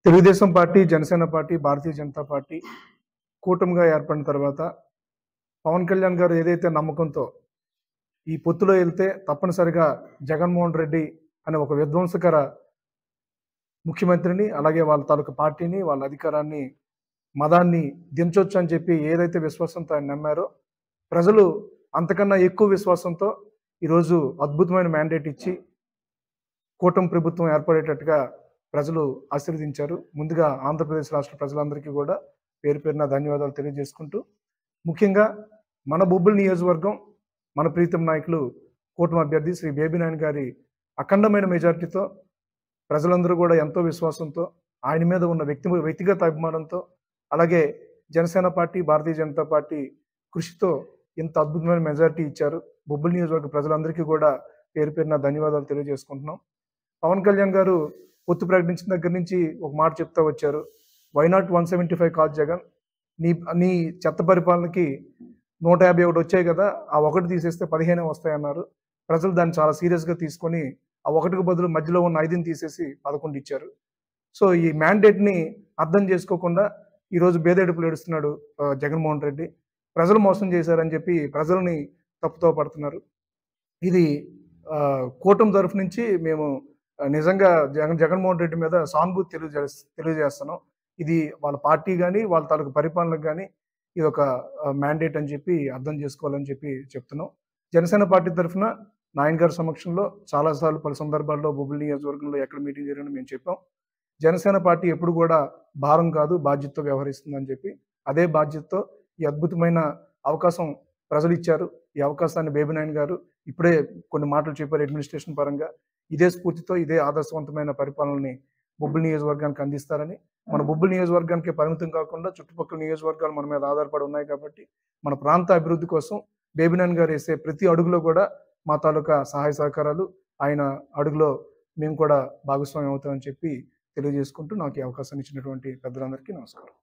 Telugu Desam party, Janasena party, Bharatiya Janata party కూటమిగా ఏర్పడిన తర్వాత పవన్ కళ్యాణ్ గారు ఏదైతే నమ్మకంతో ఈ పొత్తులో వెళ్తే తప్పనిసరిగా జగన్మోహన్ రెడ్డి అనే ఒక విధ్వంసకర ముఖ్యమంత్రిని, అలాగే వాళ్ళ తాలూకు పార్టీని, వాళ్ళ అధికారాన్ని, మదాన్ని దించొచ్చు అని చెప్పి ఏదైతే విశ్వాసంతో ఆయన నమ్మారో, ప్రజలు అంతకన్నా ఎక్కువ విశ్వాసంతో ఈరోజు అద్భుతమైన మ్యాండేట్ ఇచ్చి కూటమి ప్రభుత్వం ఏర్పడేటట్టుగా ప్రజలు ఆశీర్వదించారు. ముందుగా ఆంధ్రప్రదేశ్ రాష్ట్ర ప్రజలందరికీ కూడా పేరు పేరున ధన్యవాదాలు తెలియజేసుకుంటూ, ముఖ్యంగా మన బొబ్బిలి నియోజకవర్గం, మన ప్రీతం నాయకులు కూటమి అభ్యర్థి శ్రీ బేబీనాయుడు గారి అఖండమైన మెజారిటీతో ప్రజలందరూ కూడా ఎంతో విశ్వాసంతో, ఆయన మీద ఉన్న వ్యక్తిగత అభిమానంతో, అలాగే జనసేన పార్టీ, భారతీయ జనతా పార్టీ కృషితో ఇంత అద్భుతమైన మెజారిటీ ఇచ్చారు. బొబ్బిలి నియోజకవర్గ ప్రజలందరికీ కూడా పేరు పేరున ధన్యవాదాలు తెలియజేసుకుంటున్నాం. పవన్ కళ్యాణ్ గారు పొత్తు ప్రకటించిన దగ్గర నుంచి ఒక మాట చెప్తా వచ్చారు. వై నాట్ 175 కాదు జగన్, నీ నీ చెత్త పరిపాలనకి 151 వచ్చాయి కదా, ఆ ఒకటి తీసేస్తే 15 వస్తాయన్నారు. ప్రజలు దాన్ని చాలా సీరియస్గా తీసుకొని ఆ ఒకటికి బదులు మధ్యలో ఉన్న 5ని తీసేసి 11 ఇచ్చారు. సో ఈ మ్యాండేట్ని అర్థం చేసుకోకుండా ఈరోజు బేదేడుపులు ఏడుస్తున్నాడు జగన్మోహన్ రెడ్డి. ప్రజలు మోసం చేశారని చెప్పి ప్రజల్ని తప్పుతో పడుతున్నారు. ఇది కూటమి తరఫు నుంచి మేము నిజంగా జగన్మోహన్ రెడ్డి మీద సానుభూతి తెలియజేస్తున్నాం. ఇది వాళ్ళ పార్టీ కానీ, వాళ్ళ తాలూకు పరిపాలనకు కానీ ఇది ఒక మ్యాండేట్ అని చెప్పి అర్థం చేసుకోవాలని చెప్పి చెప్తున్నాం. జనసేన పార్టీ తరఫున నాయన్ గారి సమక్షంలో చాలాసార్లు పలు సందర్భాల్లో బొబ్బిలి నియోజకవర్గంలో ఎక్కడ మీటింగ్ జరిగినా మేము చెప్పాం. జనసేన పార్టీ ఎప్పుడు కూడా భారం కాదు, బాధ్యతతో వ్యవహరిస్తుందని చెప్పి, అదే బాధ్యతతో ఈ అద్భుతమైన అవకాశం ప్రజలు ఇచ్చారు. ఈ అవకాశాన్ని బేబీనాయుడు గారు ఇప్పుడే కొన్ని మాటలు చెప్పారు అడ్మినిస్ట్రేషన్ పరంగా. ఇదే స్ఫూర్తితో, ఇదే ఆదర్శవంతమైన పరిపాలనని బొబ్బిలి నియోజకవర్గానికి అందిస్తారని, మన బొబ్బిలి నియోజకవర్గానికి పరిమితం కాకుండా చుట్టుపక్కల నియోజకవర్గాలు మన మీద ఆధారపడి ఉన్నాయి కాబట్టి, మన ప్రాంత అభివృద్ధి కోసం బేబీనాయుడు గారు వేసే ప్రతి అడుగులో కూడా మా తాలూకా సహాయ సహకారాలు, ఆయన అడుగులో మేము కూడా భాగస్వామ్యం అవుతామని చెప్పి తెలియజేసుకుంటూ, నాకు ఈ అవకాశాన్ని ఇచ్చినటువంటి పెద్దలందరికీ నమస్కారం.